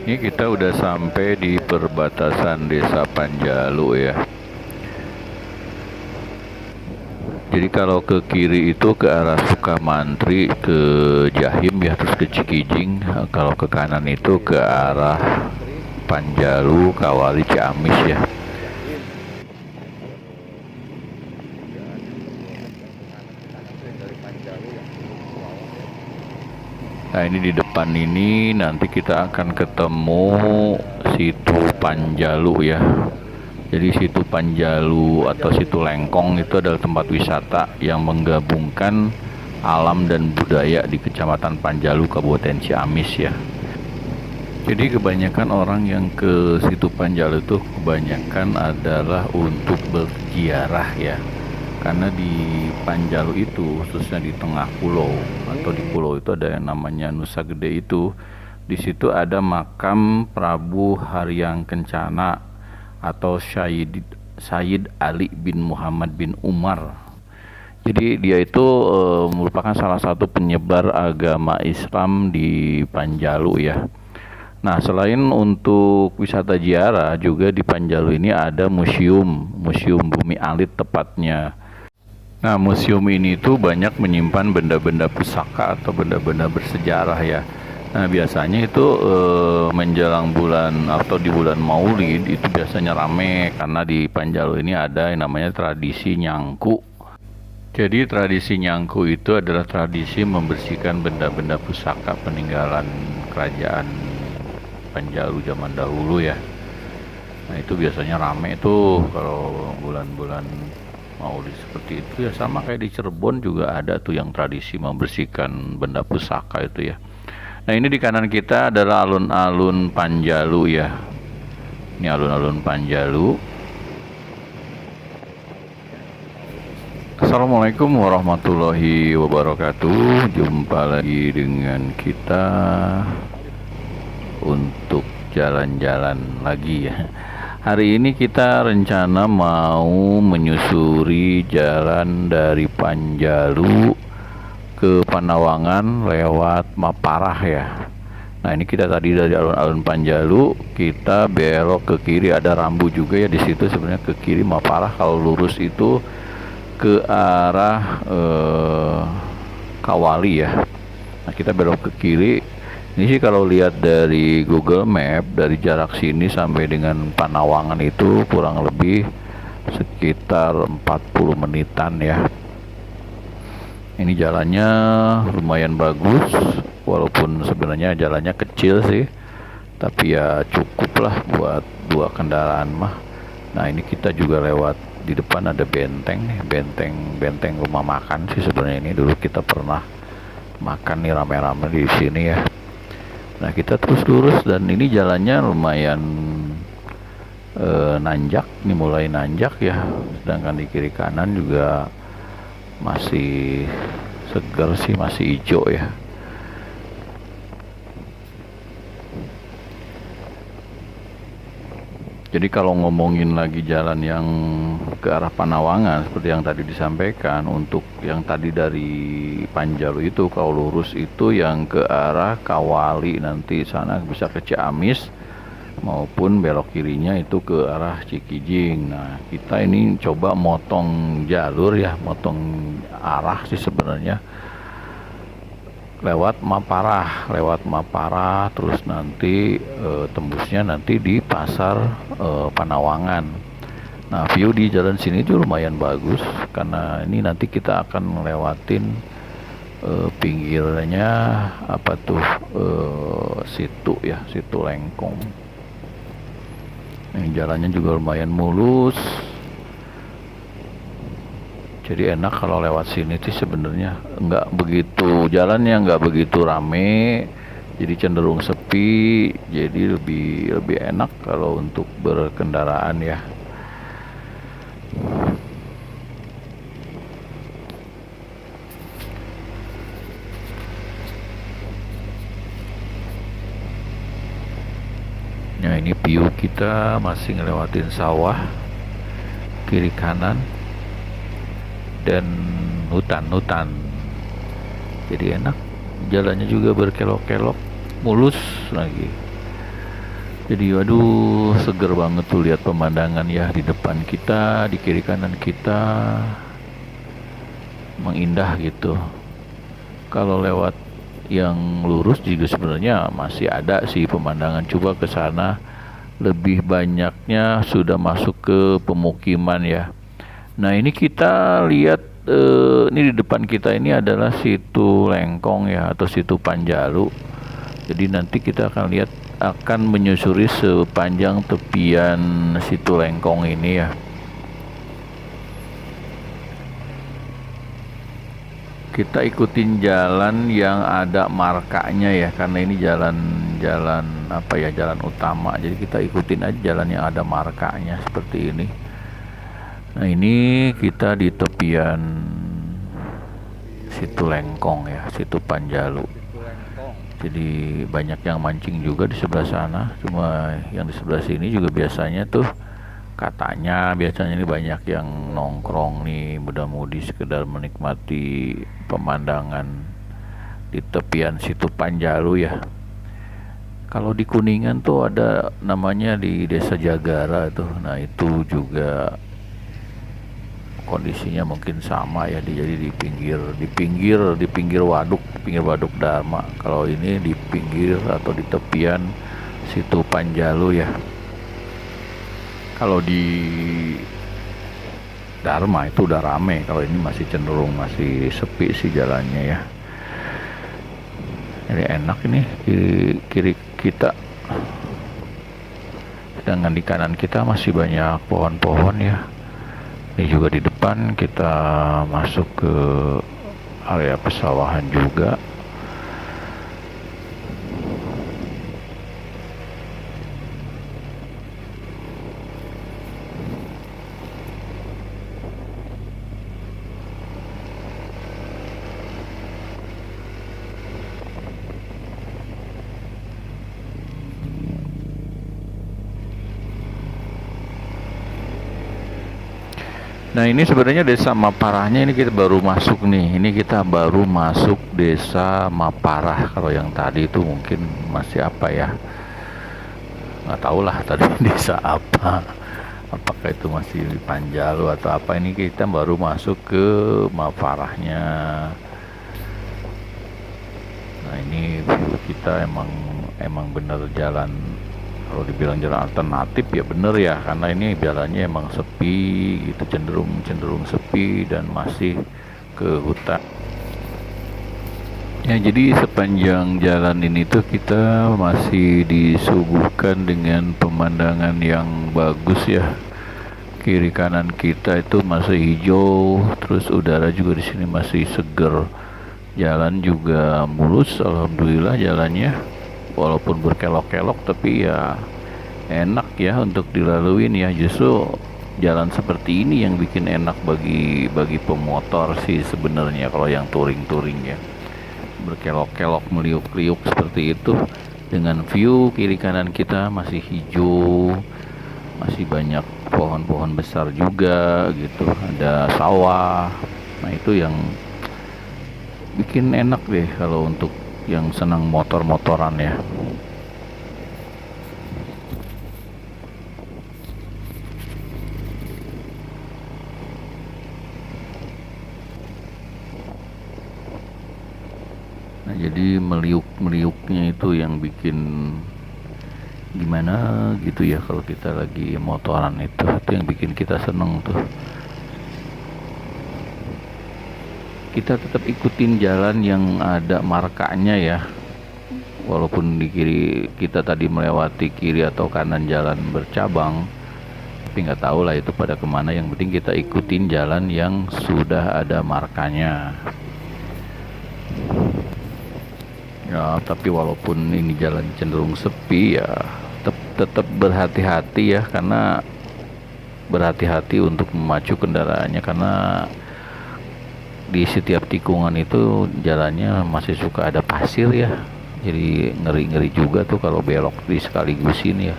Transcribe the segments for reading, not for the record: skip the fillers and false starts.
Ini kita udah sampai di perbatasan Desa Panjalu ya. Jadi kalau ke kiri itu ke arah Sukamantri, ke Jahim ya, terus ke Cikijing. Kalau ke kanan itu ke arah Panjalu, Kawali, Ciamis ya. Nah ini di depan ini nanti kita akan ketemu Situ Panjalu ya. Jadi Situ Panjalu atau Situ Lengkong itu adalah tempat wisata yang menggabungkan alam dan budaya di Kecamatan Panjalu, Kabupaten Ciamis ya. Jadi kebanyakan orang yang ke Situ Panjalu itu kebanyakan adalah untuk berziarah ya. Karena di Panjalu itu khususnya di tengah pulau atau di pulau itu ada yang namanya Nusa Gede itu. Di situ ada makam Prabu Haryang Kencana atau Sayyid Ali bin Muhammad bin Umar. Jadi dia itu merupakan salah satu penyebar agama Islam di Panjalu ya. Nah, selain untuk wisata ziarah, juga di Panjalu ini ada museum Bumi Alit tepatnya. Nah, museum ini tuh banyak menyimpan benda-benda pusaka atau benda-benda bersejarah ya. Nah, biasanya itu menjelang bulan atau di bulan Maulid itu biasanya rame karena di Panjalu ini ada yang namanya tradisi nyangku. Jadi tradisi nyangku itu adalah tradisi membersihkan benda-benda pusaka peninggalan kerajaan Panjalu zaman dahulu ya. Nah itu biasanya rame tuh kalau bulan-bulan Maulid seperti itu ya, sama kayak di Cirebon juga ada tuh yang tradisi membersihkan benda pusaka itu ya. Nah ini di kanan kita adalah alun-alun Panjalu ya. Ini alun-alun Panjalu. Assalamualaikum warahmatullahi wabarakatuh. Jumpa lagi dengan kita untuk jalan-jalan lagi ya. Hari ini kita rencana mau menyusuri jalan dari Panjalu ke Panawangan lewat Maparah ya. Nah ini kita tadi dari alun-alun Panjalu kita belok ke kiri, ada Rambu juga ya di situ sebenarnya, ke kiri Maparah. Kalau lurus itu ke arah Kawali ya. Nah kita belok ke kiri. Ini sih kalau lihat dari Google Map, dari jarak sini sampai dengan Panawangan itu kurang lebih sekitar 40 menitan ya. Ini jalannya lumayan bagus, walaupun sebenarnya jalannya kecil sih, tapi ya cukup lah buat dua kendaraan mah. Nah ini kita juga lewat di depan ada benteng nih, benteng rumah makan sih sebenarnya. Ini dulu kita pernah makan nih rame-rame di sini ya. Nah kita terus lurus dan ini jalannya lumayan nanjak, ini mulai nanjak ya. Sedangkan di kiri kanan juga masih segar sih, masih hijau ya. Jadi kalau ngomongin lagi jalan yang ke arah Panawangan seperti yang tadi disampaikan, untuk yang tadi dari Panjalu itu kalau lurus itu yang ke arah Kawali nanti sana bisa ke Ciamis, maupun belok kirinya itu ke arah Cikijing. Nah kita ini coba motong jalur ya, motong arah sih sebenarnya, lewat Maparah terus nanti tembusnya nanti di pasar Panawangan. Nah view di jalan sini tuh lumayan bagus karena ini nanti kita akan melewatin pinggirnya apa tuh situ ya, Situ Lengkong. Ini jalannya juga lumayan mulus. Jadi enak kalau lewat sini sih sebenarnya, nggak begitu, jalannya nggak begitu rame, jadi cenderung sepi, jadi lebih enak kalau untuk berkendaraan ya. Nah ini view kita masih ngelewatin sawah kiri kanan dan hutan-hutan, jadi enak, jalannya juga berkelok-kelok, mulus lagi. Jadi waduh, seger banget tuh lihat pemandangan ya di depan kita, di kiri kanan kita, mengindah gitu. Kalau lewat yang lurus juga sebenarnya masih ada sih pemandangan. Coba ke sana, lebih banyaknya sudah masuk ke pemukiman ya. Nah ini kita lihat, ini di depan kita ini adalah situ Lengkong ya, atau situ Panjalu. Jadi nanti kita akan lihat, akan menyusuri sepanjang tepian situ Lengkong ini ya. Kita ikutin jalan yang ada markanya ya, karena ini jalan apa ya, jalan utama. Jadi kita ikutin aja jalan yang ada markanya seperti ini. Nah ini kita di tepian situ Lengkong ya, situ Panjalu. Jadi banyak yang mancing juga di sebelah sana. Cuma yang di sebelah sini juga biasanya tuh, katanya biasanya ini banyak yang nongkrong nih, mudah-mudi sekedar menikmati pemandangan di tepian situ Panjalu ya. Kalau di Kuningan tuh ada namanya di Desa Jagara tuh. Nah itu juga kondisinya mungkin sama ya, jadi di pinggir waduk Dharma. Kalau ini di pinggir atau di tepian situ Panjalu ya. Kalau di Dharma itu udah rame, kalau ini masih cenderung masih sepi sih jalannya ya. Jadi enak ini di kiri kita, sedangkan di kanan kita masih banyak pohon-pohon ya. Ini juga di depan kita masuk ke area pesawahan juga. Nah ini sebenarnya desa Maparahnya, ini kita baru masuk nih. Ini kita baru masuk desa Maparah. Kalau yang tadi itu mungkin masih apa ya, nggak tahu lah tadi desa apa. Apakah itu masih di Panjalu atau apa. Ini kita baru masuk ke Maparahnya. Nah ini view kita emang bener jalan, kalau dibilang jalan alternatif ya bener ya, karena ini jalannya emang sepi gitu, cenderung sepi dan masih ke hutan ya. Jadi sepanjang jalan ini tuh kita masih disuguhkan dengan pemandangan yang bagus ya. Kiri kanan kita itu masih hijau, terus udara juga di sini masih seger. Jalan juga mulus, alhamdulillah jalannya. Walaupun berkelok-kelok tapi ya enak ya untuk dilaluin ya. Justru jalan seperti ini yang bikin enak bagi pemotor sih sebenarnya, kalau yang touring ya. Berkelok-kelok, meliuk-liuk seperti itu, dengan view kiri kanan kita masih hijau, masih banyak pohon-pohon besar juga gitu, ada sawah. Nah itu yang bikin enak deh kalau untuk yang senang motor-motoran ya. Nah jadi meliuk-meliuknya itu yang bikin gimana gitu ya, kalau kita lagi motoran itu yang bikin kita seneng tuh. Kita tetap ikutin jalan yang ada markanya ya, walaupun di kiri kita tadi melewati kiri atau kanan jalan bercabang, tapi nggak tahu lah itu pada kemana. Yang penting kita ikutin jalan yang sudah ada markanya ya. Tapi walaupun ini jalan cenderung sepi ya, tetap berhati-hati ya, karena berhati-hati untuk memacu kendaraannya, karena di setiap tikungan itu jalannya masih suka ada pasir ya. Jadi ngeri-ngeri juga tuh kalau belok di sekaligus ini ya,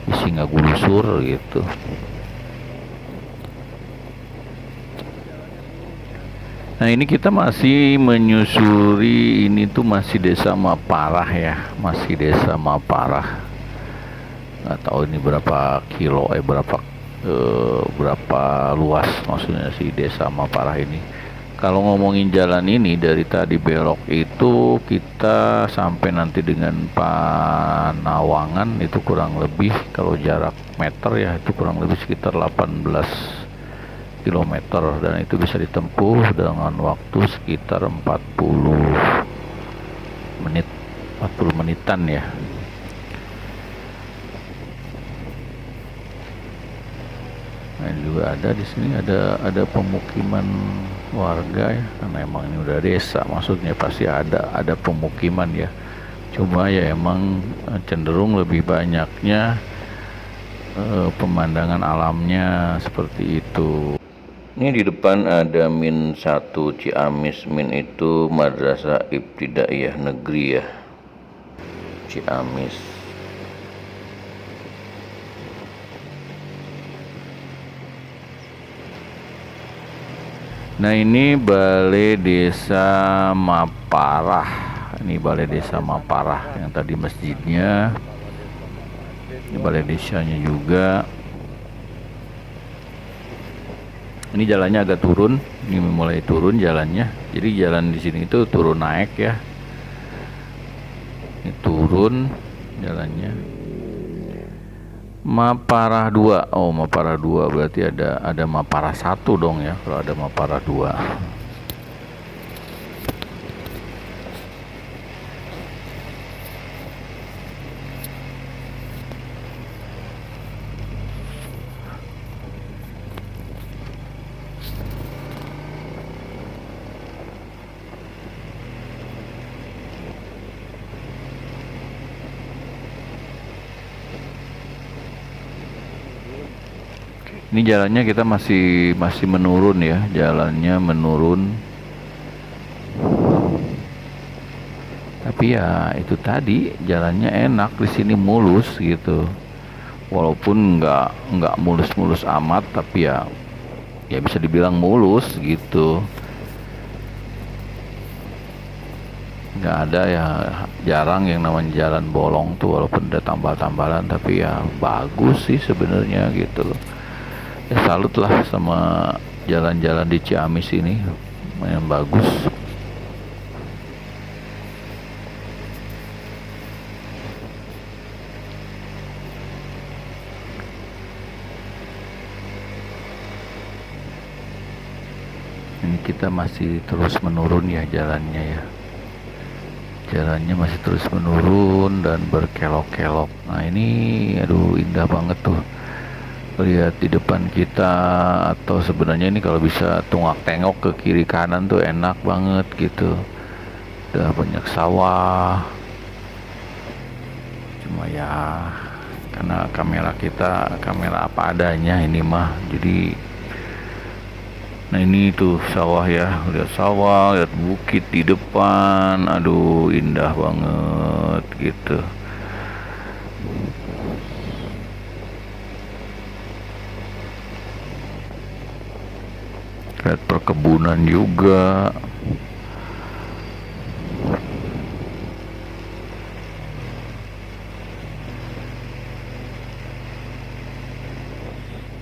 isi nggak gusur gitu. Nah ini kita masih menyusuri, ini tuh masih desa Maparah ya, masih desa Maparah. nggak tahu ini berapa kilo berapa luas maksudnya si desa Maparah ini. Kalau ngomongin jalan ini dari tadi belok itu kita sampai nanti dengan Panawangan itu kurang lebih, kalau jarak meter ya itu kurang lebih sekitar 18 kilometer, dan itu bisa ditempuh dengan waktu sekitar 40 menitan ya. Nah, ini juga ada di sini ada pemukiman warga ya, karena emang ini udah desa, maksudnya pasti ada pemukiman ya. Cuma ya emang cenderung lebih banyaknya pemandangan alamnya seperti itu. Ini di depan ada Min 1 Ciamis. Min itu Madrasah Ibtidaiyah Negeri ya, Ciamis. Nah, ini Balai Desa Maparah. Ini Balai Desa Maparah yang tadi masjidnya. Ini balai desanya juga. Ini jalannya agak turun. Ini mulai turun jalannya. Jadi jalan di sini itu turun naik ya. Ini turun jalannya. Maparah 2. Oh, Maparah 2 berarti ada Maparah 1 dong ya kalau ada Maparah 2. Ini jalannya kita masih menurun ya, jalannya menurun. Tapi ya itu tadi jalannya enak di sini, mulus gitu. Walaupun nggak mulus-mulus amat, tapi ya bisa dibilang mulus gitu. Nggak ada ya, jarang yang namanya jalan bolong tuh, walaupun ada tambal-tambalan, tapi ya bagus sih sebenarnya gitu loh. Ya salut lah sama jalan-jalan di Ciamis ini, lumayan bagus. Ini kita masih terus menurun ya jalannya ya. Jalannya masih terus menurun dan berkelok-kelok. Nah ini aduh indah banget tuh. Lihat di depan kita, atau sebenarnya ini kalau bisa tunggak tengok ke kiri kanan tuh enak banget gitu. Udah banyak sawah. Cuma ya karena kamera kita kamera apa adanya ini mah, jadi nah ini tuh sawah ya, lihat sawah, lihat bukit di depan, aduh indah banget gitu. Lihat perkebunan juga.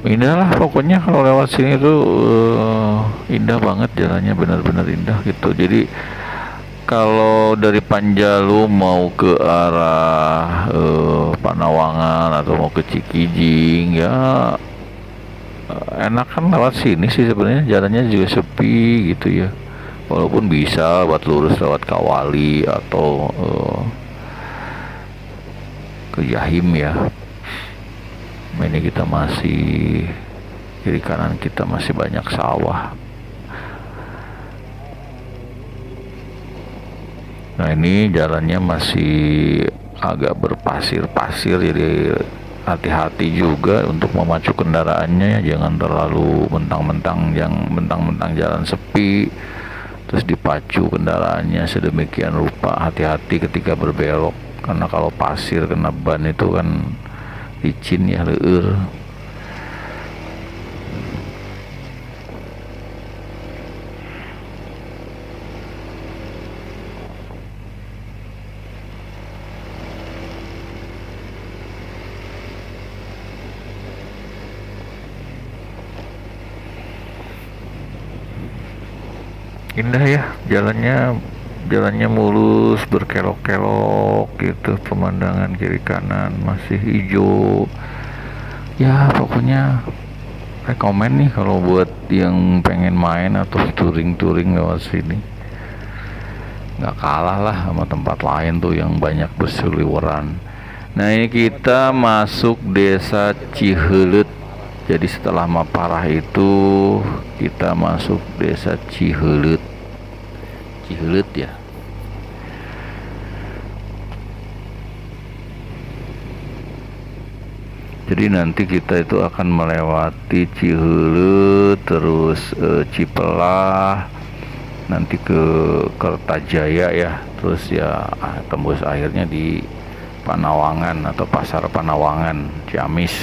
Indah lah pokoknya kalau lewat sini tuh indah banget jalannya, benar-benar indah gitu. Jadi kalau dari Panjalu mau ke arah Panawangan atau mau ke Cikijing ya enak kan lewat sini sih sebenarnya, jalannya juga sepi gitu ya. Walaupun bisa buat lurus lewat Kawali atau ke Yahim ya. Ini kita masih kiri kanan kita masih banyak sawah. Nah ini jalannya masih agak berpasir-pasir, jadi hati-hati juga untuk memacu kendaraannya ya. Jangan terlalu mentang-mentang jalan sepi terus dipacu kendaraannya sedemikian rupa. Hati-hati ketika berbelok, karena kalau pasir kena ban itu kan licin ya, leur. Indah ya jalannya, jalannya mulus berkelok-kelok gitu, pemandangan kiri kanan masih hijau ya. Pokoknya rekomen nih kalau buat yang pengen main atau touring-touring lewat sini. Nggak kalah lah sama tempat lain tuh yang banyak berseliweran. Nah ini kita masuk desa Ciheuleut. Jadi setelah Maparah itu kita masuk desa Ciheuleut. Ciheuleut ya. Jadi nanti kita itu akan melewati Ciheuleut, terus Cipelah, nanti ke Kertajaya ya, terus ya tembus akhirnya di Panawangan atau Pasar Panawangan, Ciamis.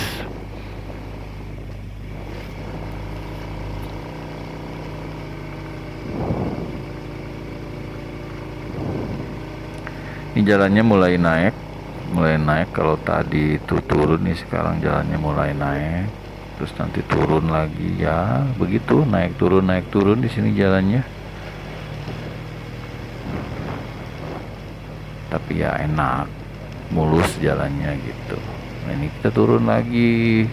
Ini jalannya mulai naik. Kalau tadi itu turun nih, sekarang jalannya mulai naik, terus nanti turun lagi ya, begitu naik turun di sini jalannya. Tapi ya enak, mulus jalannya gitu. Nah ini kita turun lagi.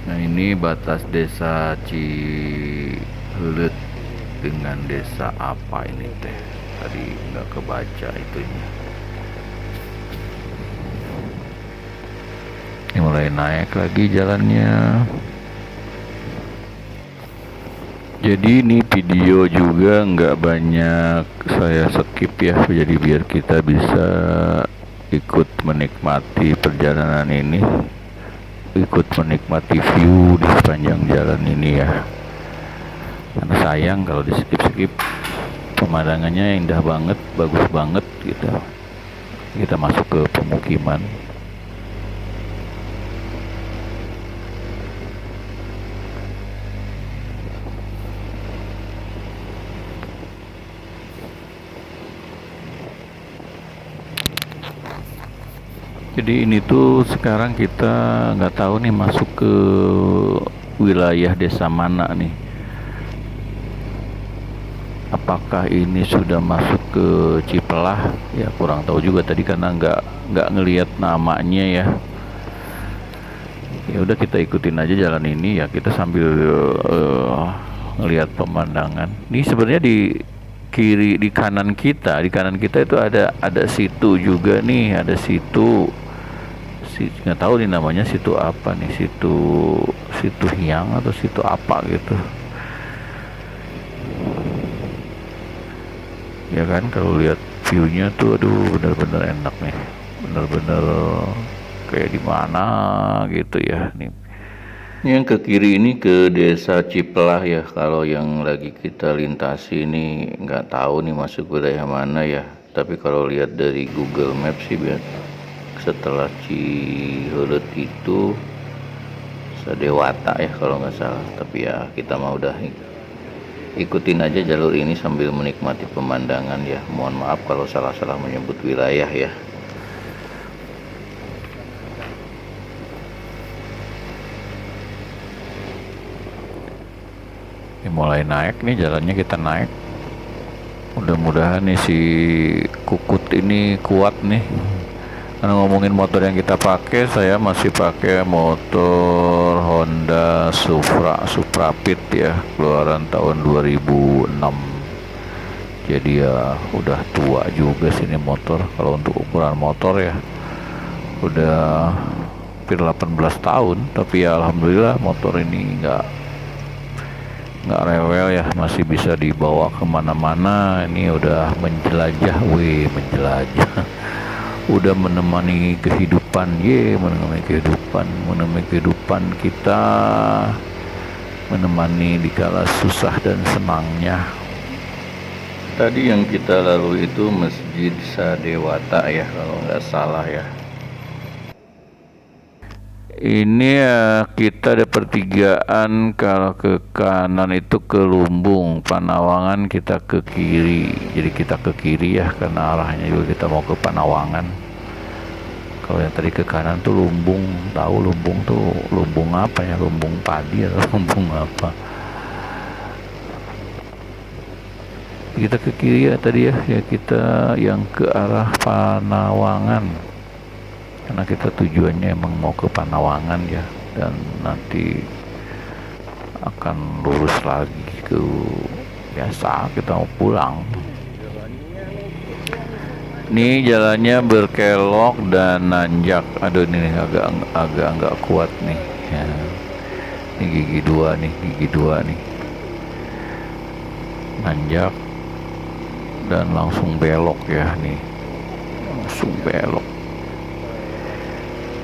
Nah ini batas desa Ciheuleut dengan desa apa ini teh? Tadi nggak kebaca itunya. Ini mulai naik lagi jalannya. Jadi ini video juga nggak banyak saya skip ya, jadi biar kita bisa ikut menikmati perjalanan ini, ikut menikmati view di sepanjang jalan ini ya. Karena sayang kalau di skip-skip, pemandangannya indah banget, bagus banget gitu. Kita masuk ke pemukiman. Jadi ini tuh sekarang kita nggak tahu nih masuk ke wilayah desa mana nih. Apakah ini sudah masuk ke Cipelah? Ya kurang tahu juga tadi karena nggak ngelihat namanya ya. Ya udah kita ikutin aja jalan ini ya, kita sambil ngelihat pemandangan. Ini sebenarnya di kanan kita itu ada situ juga nih, ada situ. Nggak tahu nih namanya situ apa nih, situ Hyang atau situ apa gitu ya kan. Kalau lihat viewnya tuh aduh bener-bener enak nih, bener-bener kayak di mana gitu ya. Nih yang ke kiri ini ke desa Cipelah ya. Kalau yang lagi kita lintasi ini nggak tahu nih masuk wilayah mana ya, tapi kalau lihat dari Google Maps sih setelah Ciheuleut itu Sadewata ya kalau nggak salah. Tapi ya kita mau udah ikutin aja jalur ini sambil menikmati pemandangan ya. Mohon maaf kalau salah-salah menyebut wilayah ya. Ini mulai naik nih jalannya, kita naik. Mudah-mudahan nih si Kukut ini kuat nih. Karena ngomongin motor yang kita pakai, saya masih pakai motor Honda Supra Pit ya, keluaran tahun 2006. Jadi ya udah tua juga sih ini motor. Kalau untuk ukuran motor ya udah hampir 18 tahun. Tapi ya alhamdulillah motor ini nggak rewel ya, masih bisa dibawa kemana-mana. Ini udah menjelajah, menjelajah. Udah menemani kehidupan, menemani kehidupan kita, menemani dikala susah dan senangnya. Tadi yang kita lalui itu Masjid Sadewata ya kalau nggak salah ya. Ini kita ada pertigaan, kalau ke kanan itu ke Lumbung, Panawangan kita ke kiri. Jadi kita ke kiri ya, karena arahnya juga kita mau ke Panawangan. Kalau yang tadi ke kanan tuh Lumbung, tahu Lumbung tuh lumbung apa ya? Lumbung padi atau lumbung apa? Kita ke kiri ya tadi ya, kita yang ke arah Panawangan. Karena kita tujuannya emang mau ke Panawangan ya, dan nanti akan lurus lagi ke biasa kita mau pulang. Ini jalannya berkelok dan nanjak. Aduh, ini agak nggak kuat nih ya. Ini gigi dua nih nanjak dan langsung belok ya, nih langsung belok.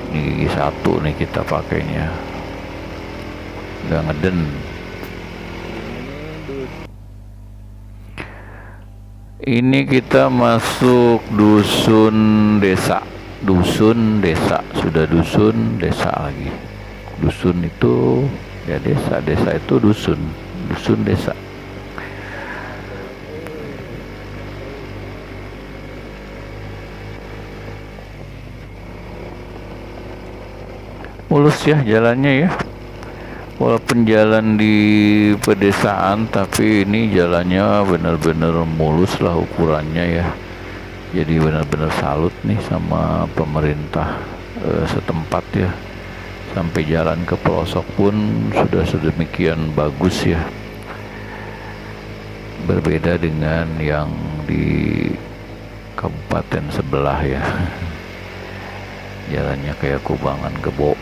Ini gigi satu nih kita pakainya, nggak ngeden. Ini kita masuk dusun desa, sudah dusun desa lagi. Dusun itu ya desa, desa itu dusun desa. Mulus ya jalannya ya, walaupun jalan di pedesaan tapi ini jalannya benar-benar mulus lah ukurannya ya. Jadi benar-benar salut nih sama pemerintah setempat ya, sampai jalan ke pelosok pun sudah sedemikian bagus ya, berbeda dengan yang di kabupaten sebelah ya. Jalannya kayak kubangan kebo.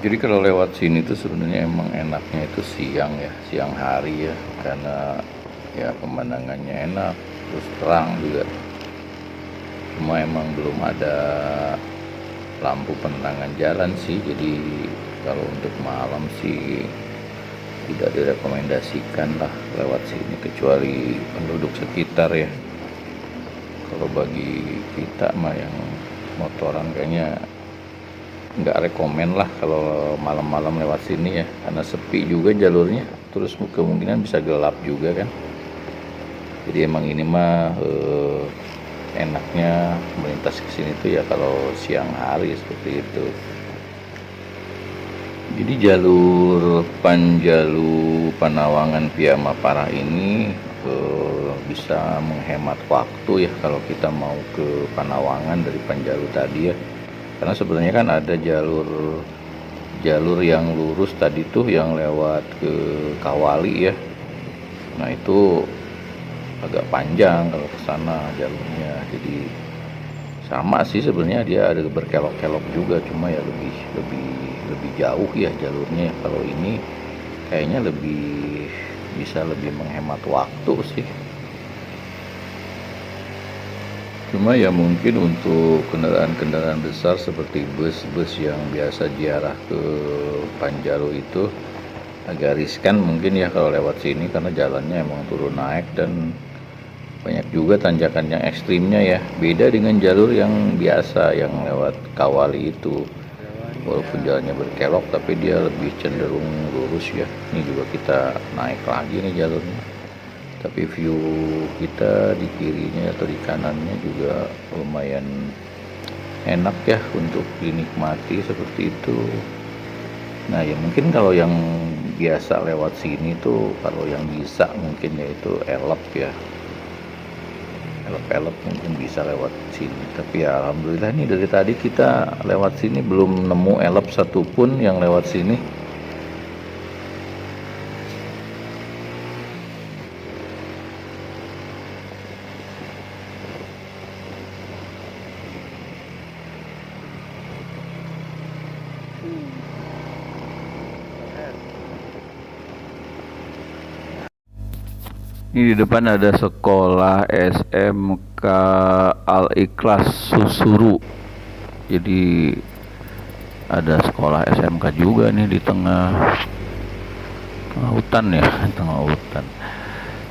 Jadi kalau lewat sini tuh sebenarnya emang enaknya itu siang ya, siang hari ya, karena ya pemandangannya enak, terus terang juga. Cuma emang belum ada lampu penerangan jalan sih, jadi kalau untuk malam sih tidak direkomendasikan lah lewat sini, kecuali penduduk sekitar ya. Kalau bagi kita mah yang motoran kayaknya nggak rekomen lah kalau malam-malam lewat sini ya, karena sepi juga jalurnya, terus kemungkinan bisa gelap juga kan. Jadi emang ini mah enaknya melintas ke sini tuh ya kalau siang hari seperti itu. Jadi jalur Panjalu Panawangan via Maparah ini bisa menghemat waktu ya kalau kita mau ke Panawangan dari Panjalu tadi ya. Karena sebenarnya kan ada jalur yang lurus tadi tuh yang lewat ke Kawali ya. Nah itu agak panjang kalau ke sana jalurnya. Jadi sama sih sebenarnya, dia ada berkelok-kelok juga, cuma ya lebih jauh ya jalurnya. Kalau ini kayaknya bisa lebih menghemat waktu sih. Cuma ya mungkin untuk kendaraan-kendaraan besar seperti bus-bus yang biasa diarah ke Panjalu itu agak riskan mungkin ya kalau lewat sini, karena jalannya emang turun naik dan banyak juga tanjakan yang ekstrimnya ya. Beda dengan jalur yang biasa yang lewat Kawali itu, walaupun jalannya berkelok tapi dia lebih cenderung lurus ya. Ini juga kita naik lagi nih jalurnya, tapi view kita di kirinya atau di kanannya juga lumayan enak ya untuk dinikmati seperti itu. Nah ya mungkin kalau yang biasa lewat sini tuh, kalau yang bisa mungkin yaitu elep ya, elep mungkin bisa lewat sini. Tapi ya alhamdulillah nih dari tadi kita lewat sini belum nemu elep satupun yang lewat sini. Ini di depan ada sekolah SMK Al Ikhlas Susuru. Jadi ada sekolah SMK juga nih di tengah hutan ya, tengah hutan.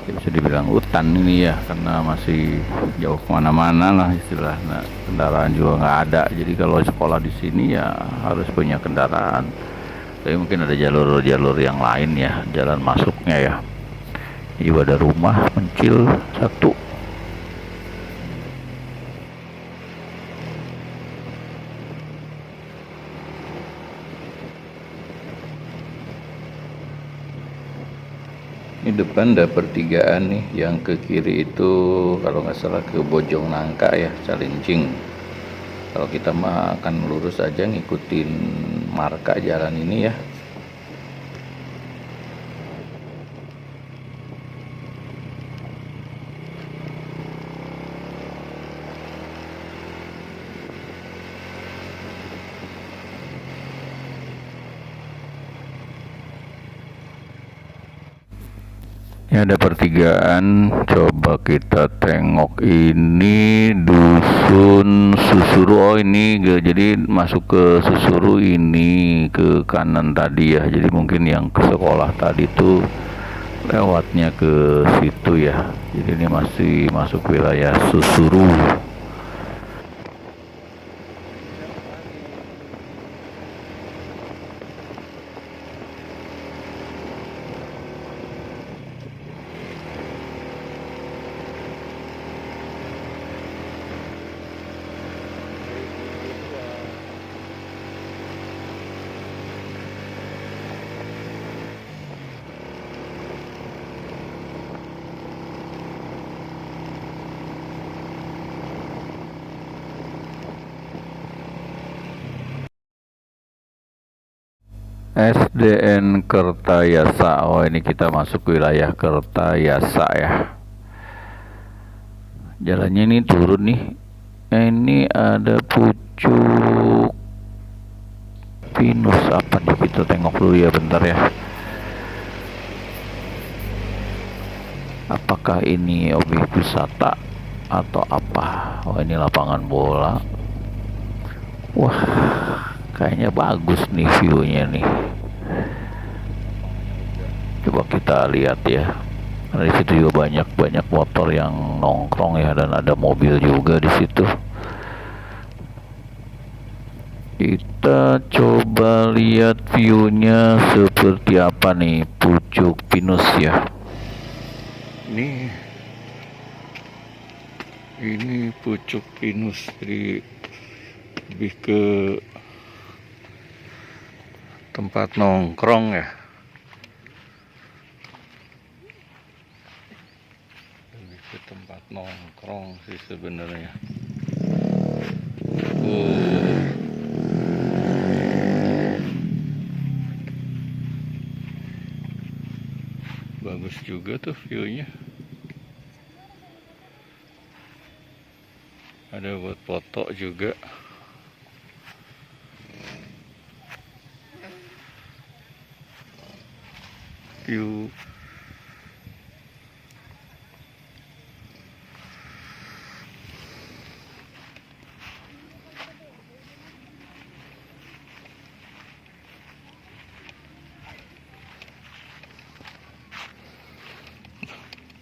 Ya, bisa dibilang hutan ini ya, karena masih jauh kemana-mana lah istilahnya, kendaraan juga nggak ada. Jadi kalau sekolah di sini ya harus punya kendaraan, tapi mungkin ada jalur-jalur yang lain ya, jalan masuknya ya. Ini ada rumah kecil satu. Ini depan ada pertigaan nih, yang ke kiri itu kalau nggak salah ke Bojong Nangka ya, Calincing. Kalau kita mah akan lurus aja ngikutin marka jalan ini ya. Ini ada pertigaan, coba kita tengok, ini dusun Susuru. Oh ini jadi masuk ke Susuru ini ke kanan tadi ya, jadi mungkin yang ke sekolah tadi tuh lewatnya ke situ ya. Jadi ini masih masuk wilayah Susuru. SDN Kertayasa. Oh ini kita masuk wilayah Kertayasa ya. Jalannya ini turun nih. Ini ada pucuk pinus apa nih, kita tengok dulu ya bentar ya. Apakah ini objek wisata atau apa? Oh ini lapangan bola. Wah, kayaknya bagus nih view-nya nih. Coba kita lihat ya. Di situ juga banyak motor yang nongkrong ya, dan ada mobil juga di situ. Kita coba lihat view-nya seperti apa nih pucuk pinus ya. Ini pucuk pinus, jadi lebih ke tempat nongkrong ya, lebih ke tempat nongkrong sih sebenarnya. Bagus juga tuh view-nya, ada buat foto juga. View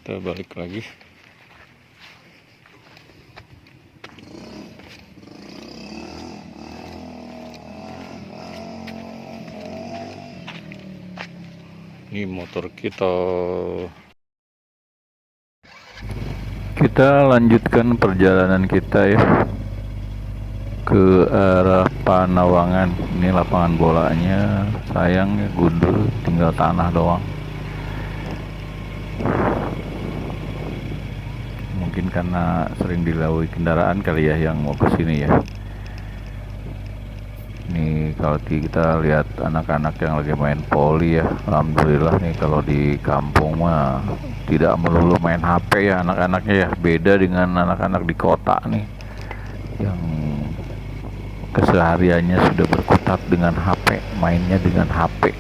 kita balik lagi. Ini motor kita. Kita lanjutkan perjalanan kita ya ke arah Panawangan. Ini lapangan bolanya, sayang ya gundul, tinggal tanah doang. Mungkin karena sering dilalui kendaraan kali ya yang mau ke sini ya. Ini kalau kita lihat anak-anak yang lagi main poli ya, alhamdulillah nih kalau di kampung mah tidak melulu main HP ya anak-anaknya ya, beda dengan anak-anak di kota nih yang kesehariannya sudah berkutat dengan HP, mainnya dengan HP.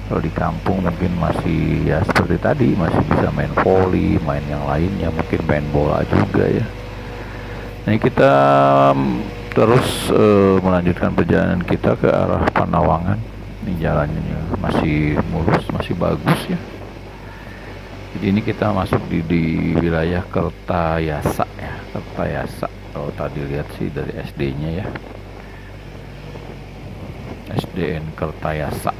Kalau di kampung mungkin masih ya seperti tadi, masih bisa main voli, main yang lainnya, mungkin main bola juga ya. Nah kita terus melanjutkan perjalanan kita ke arah Panawangan. Ini jalannya masih mulus, masih bagus ya. Jadi ini kita masuk di wilayah Kertayasa ya, Kertayasa. Kalau tadi lihat sih dari SD-nya ya, SDN Kertayasa.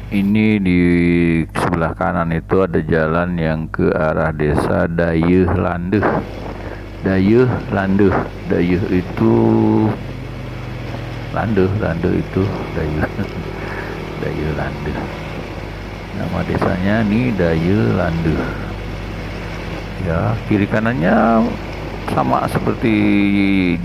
Ini di sebelah kanan itu ada jalan yang ke arah desa Dayeuh Landeuh. Dayeuh Landeuh. Dayeuh itu Landeuh itu Dayeuh. Dayeuh Landeuh. Nama desanya nih Dayeuh Landeuh. Ya, kiri kanannya sama seperti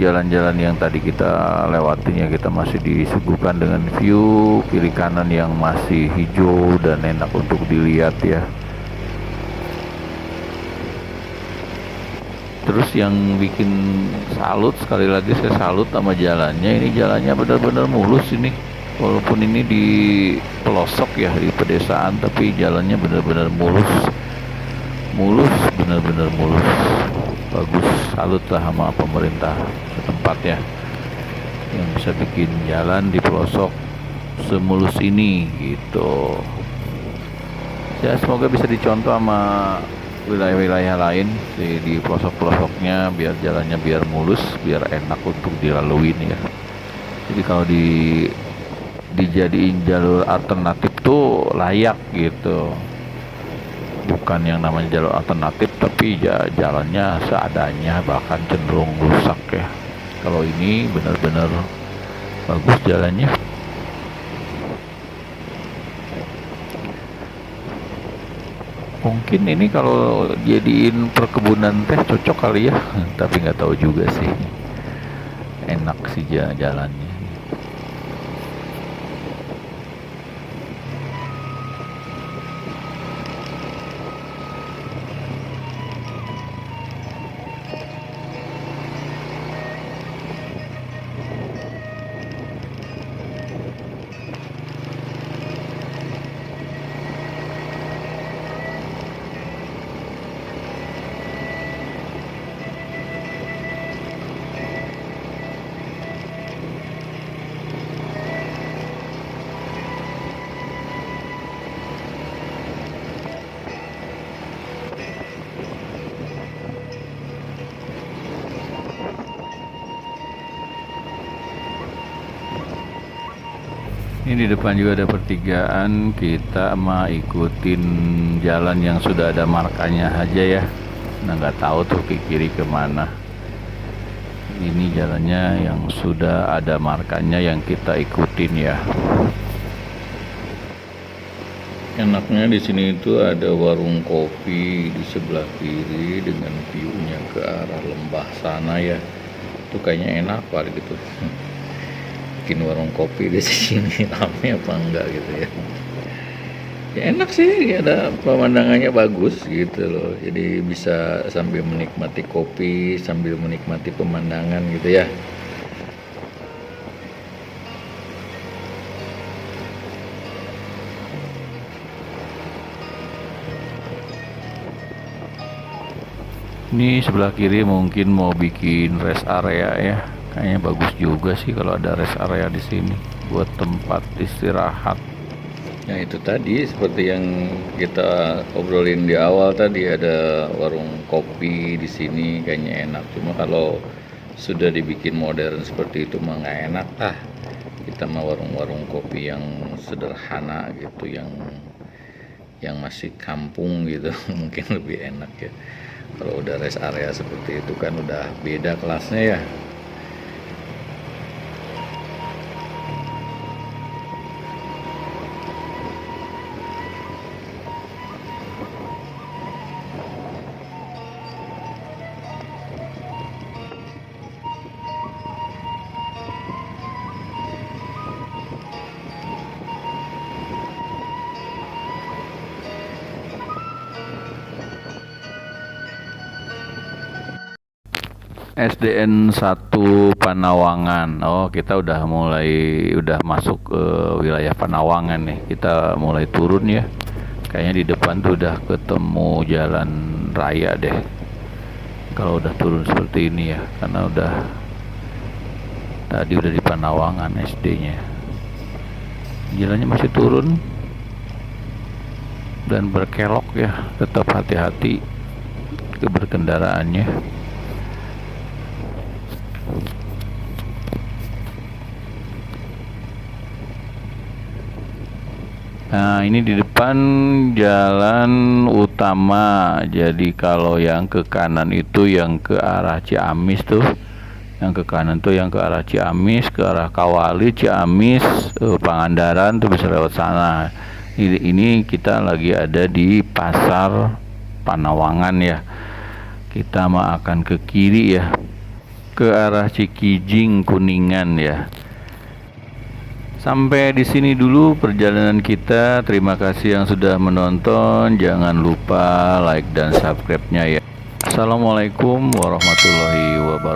jalan-jalan yang tadi kita lewatin ya, kita masih disuguhkan dengan view kiri kanan yang masih hijau dan enak untuk dilihat ya. Terus yang bikin salut, sekali lagi saya salut sama jalannya, ini jalannya benar-benar mulus ini, walaupun ini di pelosok ya, di pedesaan, tapi jalannya benar-benar mulus, benar-benar mulus. Bagus, salut lah sama pemerintah setempat ya, yang bisa bikin jalan di pelosok semulus ini gitu ya. Semoga bisa dicontoh sama wilayah-wilayah lain di pelosok-pelosoknya, biar jalannya biar mulus, biar enak untuk dilaluin ya. Jadi kalau dijadiin jalur alternatif tuh layak gitu, bukan yang namanya jalur alternatif tapi ya jalannya seadanya, bahkan cenderung rusak ya. Kalau ini benar-benar bagus jalannya. Mungkin ini kalau jadiin perkebunan teh cocok kali ya, tapi nggak tahu juga sih. Enak sih jalannya. Ini di depan juga ada pertigaan, kita mah ikutin jalan yang sudah ada markanya aja ya. Nah nggak tahu tuh ke kiri kemana. Ini jalannya yang sudah ada markanya yang kita ikutin ya. Enaknya di sini itu ada warung kopi di sebelah kiri dengan view-nya ke arah lembah sana ya. Itu kayaknya enak kali gitu. Bikin warung kopi di sini rame apa enggak gitu ya. Ya enak sih, ada pemandangannya bagus gitu loh. Jadi bisa sambil menikmati kopi, sambil menikmati pemandangan gitu ya. Ini sebelah kiri mungkin mau bikin rest area ya. Kayaknya bagus juga sih kalau ada rest area di sini buat tempat istirahat. Ya itu tadi seperti yang kita obrolin di awal tadi, ada warung kopi di sini kayaknya enak. Cuma kalau sudah dibikin modern seperti itu mah nggak enak. Kita mah warung-warung kopi yang sederhana gitu, yang masih kampung gitu mungkin lebih enak ya. Kalau udah rest area seperti itu kan udah beda kelasnya ya. SDN 1 Panawangan. Oh, kita udah masuk ke wilayah Panawangan nih. Kita mulai turun ya. Kayaknya di depan tuh udah ketemu jalan raya deh. Kalau udah turun seperti ini ya, karena tadi udah di Panawangan SD-nya. Jalannya masih turun dan berkelok ya. Tetap hati-hati ke berkendaraannya. Nah, ini di depan jalan utama. Jadi kalau yang ke kanan itu yang ke arah Ciamis tuh. Yang ke kanan tuh yang ke arah Ciamis, ke arah Kawali, Ciamis, Pangandaran tuh bisa lewat sana. Ini kita lagi ada di Pasar Panawangan ya. Kita mah akan ke kiri ya. Ke arah Cikijing, Kuningan ya. Sampai di sini dulu perjalanan kita. Terima kasih yang sudah menonton. Jangan lupa like dan subscribe-nya ya. Assalamualaikum warahmatullahi wabarakatuh.